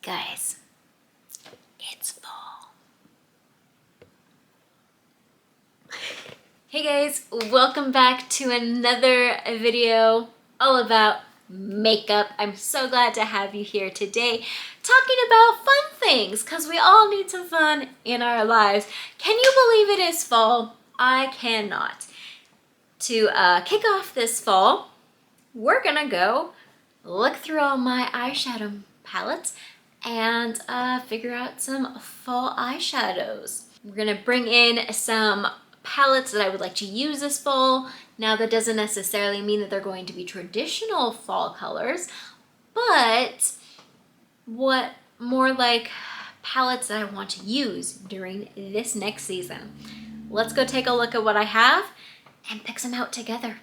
Guys, it's fall. Hey guys, welcome back to another video all about makeup. I'm so glad to have you here today talking about fun things because we all need some fun in our lives. Can you believe it is fall? I cannot. To kick off this fall, we're gonna go look through all my eyeshadow palettes and figure out some fall eyeshadows. We're gonna bring in some palettes that I would like to use this fall. Now that doesn't necessarily mean that they're going to be traditional fall colors, but what more like palettes that I want to use during this next season. Let's go take a look at what I have and pick some out together.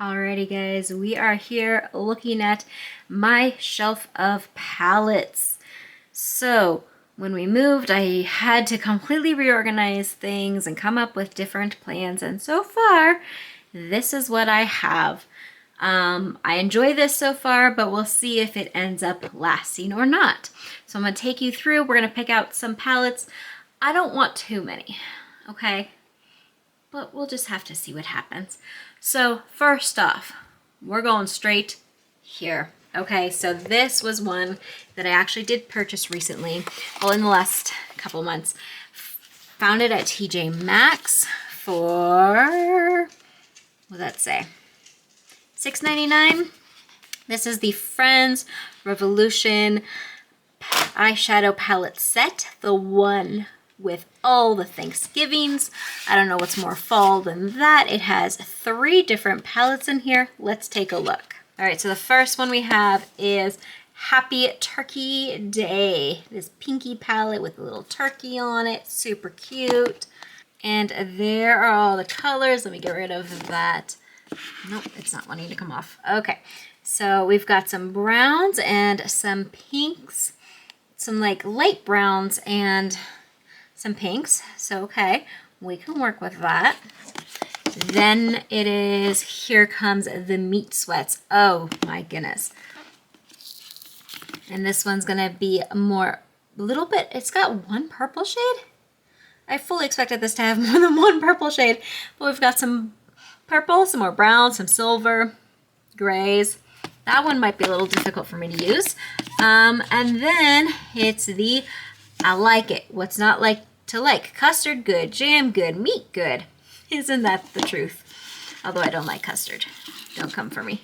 Alrighty guys, we are here looking at my shelf of palettes. So when we moved, I had to completely reorganize things and come up with different plans, and so far this is what I have. I enjoy this so far, but we'll see if it ends up lasting or not. So I'm going to take you through. We're going to pick out some palettes. I don't want too many, okay? But we'll just have to see what happens. So first off, we're going straight here. Okay, so this was one that I actually did purchase recently, well, in the last couple months. Found it at TJ Maxx for, what did that say? $6.99. This is the Friends Revolution eyeshadow palette set, the one with all the Thanksgivings. I don't know what's more fall than that. It has 3 different palettes in here. Let's take a look. All right, so the first one we have is Happy Turkey Day. This pinky palette with a little turkey on it, super cute. And there are all the colors. Let me get rid of that. Nope, it's not wanting to come off. Okay, so we've got some browns and some pinks, some like light browns and some pinks. So, okay, we can work with that. Then it is, here comes the Meat Sweats. Oh my goodness. And this one's gonna be more, a little bit, it's got 1 purple shade. I fully expected this to have more than 1 purple shade, but we've got some purple, some more brown, some silver, grays. That one might be a little difficult for me to use. And then it's the I like it. What's not like to like? Custard good, jam good, meat good. Isn't that the truth? Although I don't like custard. Don't come for me.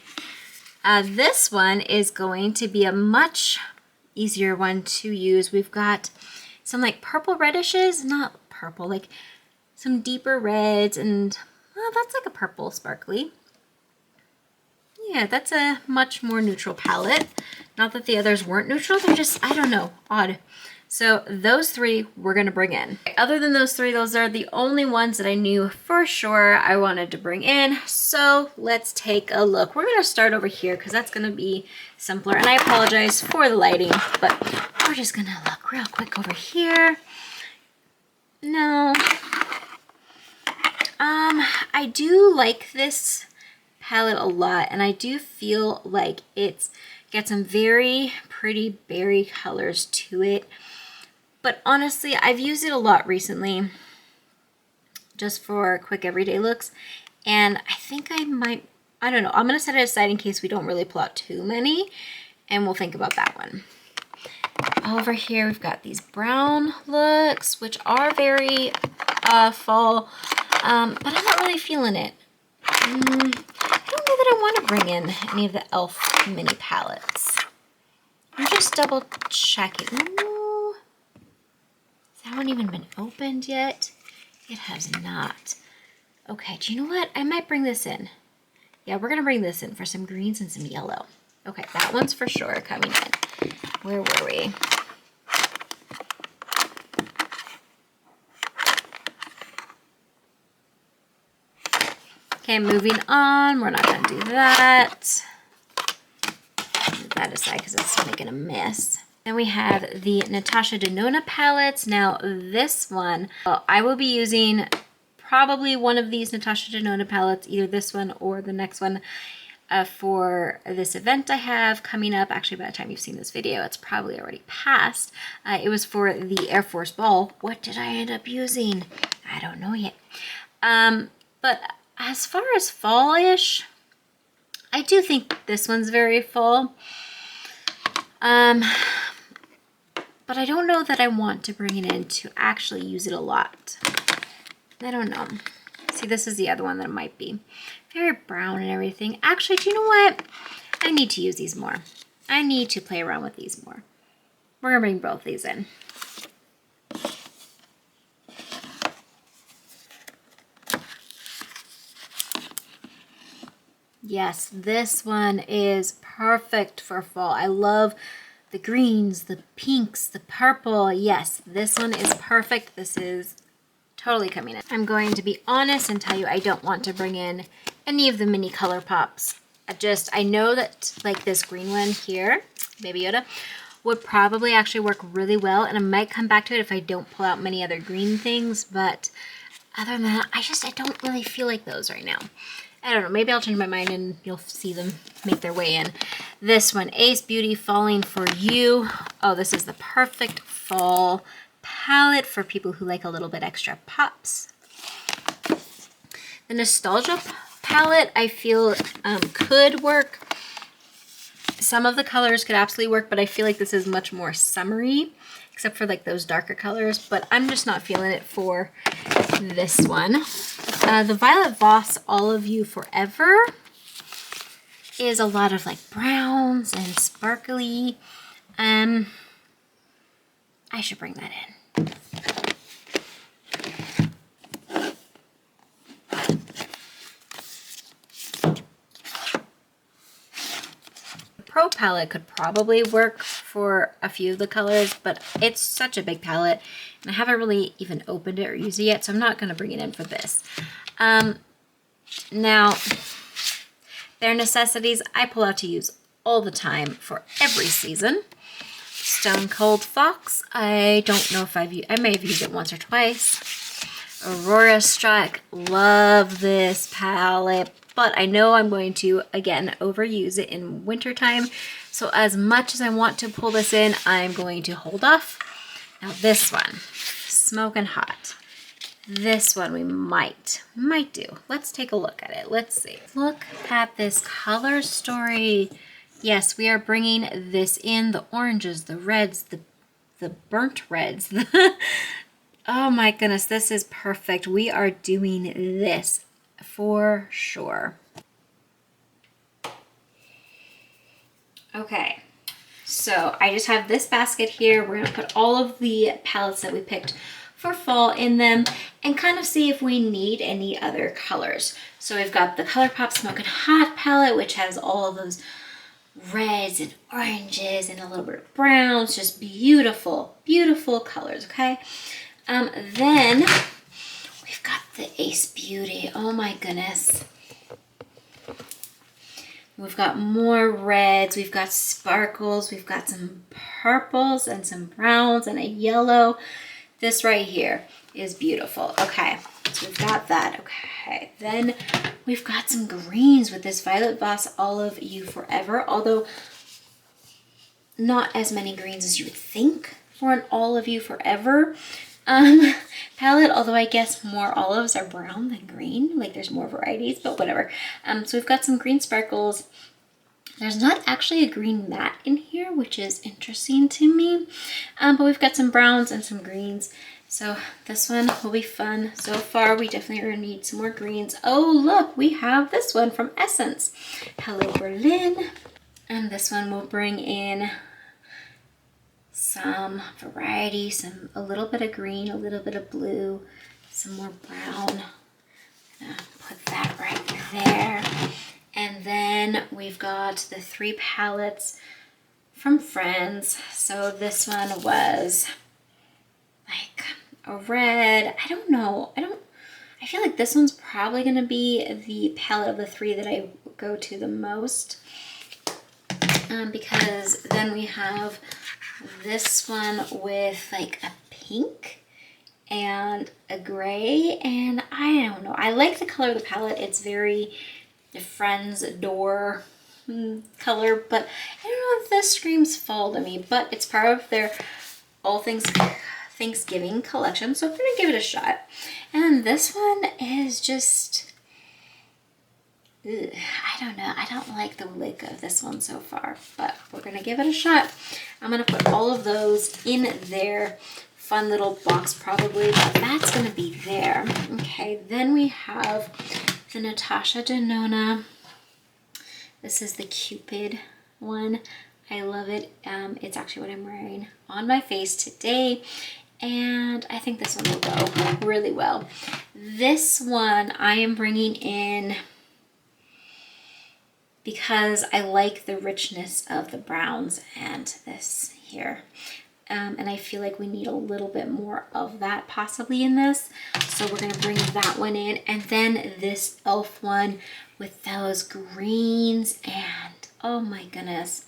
This one is going to be a much easier one to use. We've got some like purple redishes, not purple, like some deeper reds, and well, that's like a purple sparkly. Yeah, that's a much more neutral palette. Not that the others weren't neutral, they're just, I don't know, odd. So those 3 we're gonna bring in. Other than those 3, those are the only ones that I knew for sure I wanted to bring in. So let's take a look. We're gonna start over here because that's gonna be simpler. And I apologize for the lighting, but we're just gonna look real quick over here. No. I do like this palette a lot, and I do feel like it's got some very pretty berry colors to it. But honestly, I've used it a lot recently just for quick everyday looks, and I think I might, I don't know, I'm gonna set it aside in case we don't really pull out too many, and we'll think about that one. Over here we've got these brown looks, which are very fall, but I'm not really feeling it. I don't know that I want to bring in any of the e.l.f. mini palettes. I'm just double checking. Ooh, has that one even been opened yet? It has not. Okay, do you know what? I might bring this in. Yeah, we're going to bring this in for some greens and some yellow. Okay, that one's for sure coming in. Where were we? Okay, moving on. We're not going to do that. Move that aside because it's making a mess. Then we have the Natasha Denona palettes. Now this one, I will be using probably one of these Natasha Denona palettes, either this one or the next one. for this event I have coming up. Actually, by the time you've seen this video, it's probably already passed. It was for the Air Force Ball. What did I end up using? I don't know yet. But as far as fall-ish, I do think this one's very fall. But I don't know that I want to bring it in to actually use it a lot. I don't know. See, this is the other one that it might be. Very brown and everything. Actually, do you know what? I need to use these more. I need to play around with these more. We're gonna bring both these in. Yes, this one is perfect for fall. I love the greens, the pinks, the purple. Yes, this one is perfect. This is totally coming in. I'm going to be honest and tell you I don't want to bring in any of the mini color pops. I know that like this green one here, Baby Yoda, would probably actually work really well, and I might come back to it if I don't pull out many other green things, but other than that, I don't really feel like those right now. I don't know, maybe I'll change my mind and you'll see them make their way in. This one, Ace Beauty, Falling for You. Oh, this is the perfect fall palette for people who like a little bit extra pops. The Nostalgia palette, I feel could work. Some of the colors could absolutely work, but I feel like this is much more summery, except for like those darker colors, but I'm just not feeling it for this one. The Violet Voss All of You Forever is a lot of like browns and sparkly. I should bring that in. Pro palette could probably work for a few of the colors, but it's such a big palette and I haven't really even opened it or used it yet, so I'm not going to bring it in for this. Now, Bare Necessities I pull out to use all the time for every season. Stone Cold Fox, I don't know if I may have used it once or twice. Aurora Strike, love this palette, but I know I'm going to, again, overuse it in wintertime. So as much as I want to pull this in, I'm going to hold off. Now this one, Smoking Hot. This one we might do. Let's take a look at it. Let's see. Look at this color story. Yes, we are bringing this in. The oranges, the reds, the burnt reds. Oh my goodness, this is perfect. We are doing this for sure. Okay, so I just have this basket here. We're gonna put all of the palettes that we picked for fall in them and kind of see if we need any other colors. So we've got the ColourPop Smokin' Hot palette, which has all of those reds and oranges and a little bit of browns, just beautiful, beautiful colors, okay? Then we've got the Ace Beauty. Oh my goodness. We've got more reds, we've got sparkles, we've got some purples and some browns and a yellow. This right here is beautiful. Okay, so we've got that. Okay, then we've got some greens with this Violet Voss All of You Forever, although not as many greens as you would think for an All of You Forever palette, although I guess more olives are brown than green. Like there's more varieties, but whatever. So we've got some green sparkles. There's not actually a green matte in here, which is interesting to me. But we've got some browns and some greens. So this one will be fun. So far, we definitely are gonna need some more greens. Oh, look, we have this one from Essence. Hello Berlin. And this one will bring in some variety, a little bit of green, a little bit of blue, some more brown. Put that right there. And then we've got the 3 palettes from Friends. So this one was like a red. I don't know. I feel like this one's probably going to be the palette of the 3 that I go to the most. Because then we have this one with like a pink and a gray, and I don't know. I like the color of the palette. It's very Friend's door color, but I don't know if this screams fall to me, but it's part of their All Things Thanksgiving collection, so I'm gonna give it a shot. And this one is just, I don't know, I don't like the look of this one so far, but we're gonna give it a shot. I'm gonna put all of those in their fun little box probably, but that's gonna be there. Okay, then we have the Natasha Denona. This is the Cupid one. I love it. It's actually what I'm wearing on my face today, and I think this one will go really well. This one I am bringing in because I like the richness of the browns and this here. And I feel like we need a little bit more of that possibly in this. So we're gonna bring that one in. And then this e.l.f. one with those greens and oh my goodness.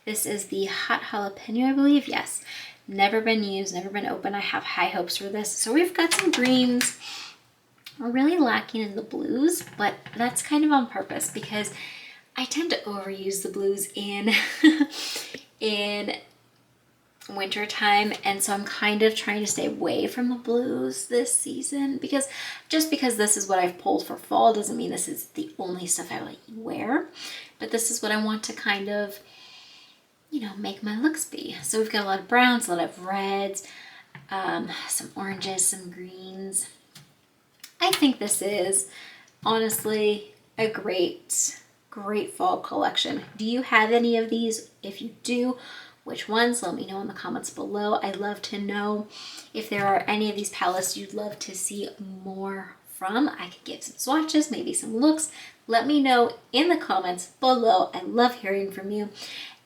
This is the hot jalapeno, I believe. Yes, never been used, never been opened. I have high hopes for this. So we've got some greens. We're really lacking in the blues, but that's kind of on purpose because I tend to overuse the blues in winter time, and so I'm kind of trying to stay away from the blues this season because just because this is what I've pulled for fall doesn't mean this is the only stuff I wear, but this is what I want to kind of, you know, make my looks be. So we've got a lot of browns, a lot of reds, some oranges, some greens. I think this is honestly a great fall collection. Do you have any of these? If you do, which ones? Let me know in the comments below. I'd love to know if there are any of these palettes you'd love to see more from. I could give some swatches, maybe some looks. Let me know in the comments below. I love hearing from you.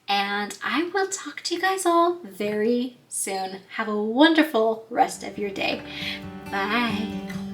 And I will talk to you guys all very soon. Have a wonderful rest of your day. Bye.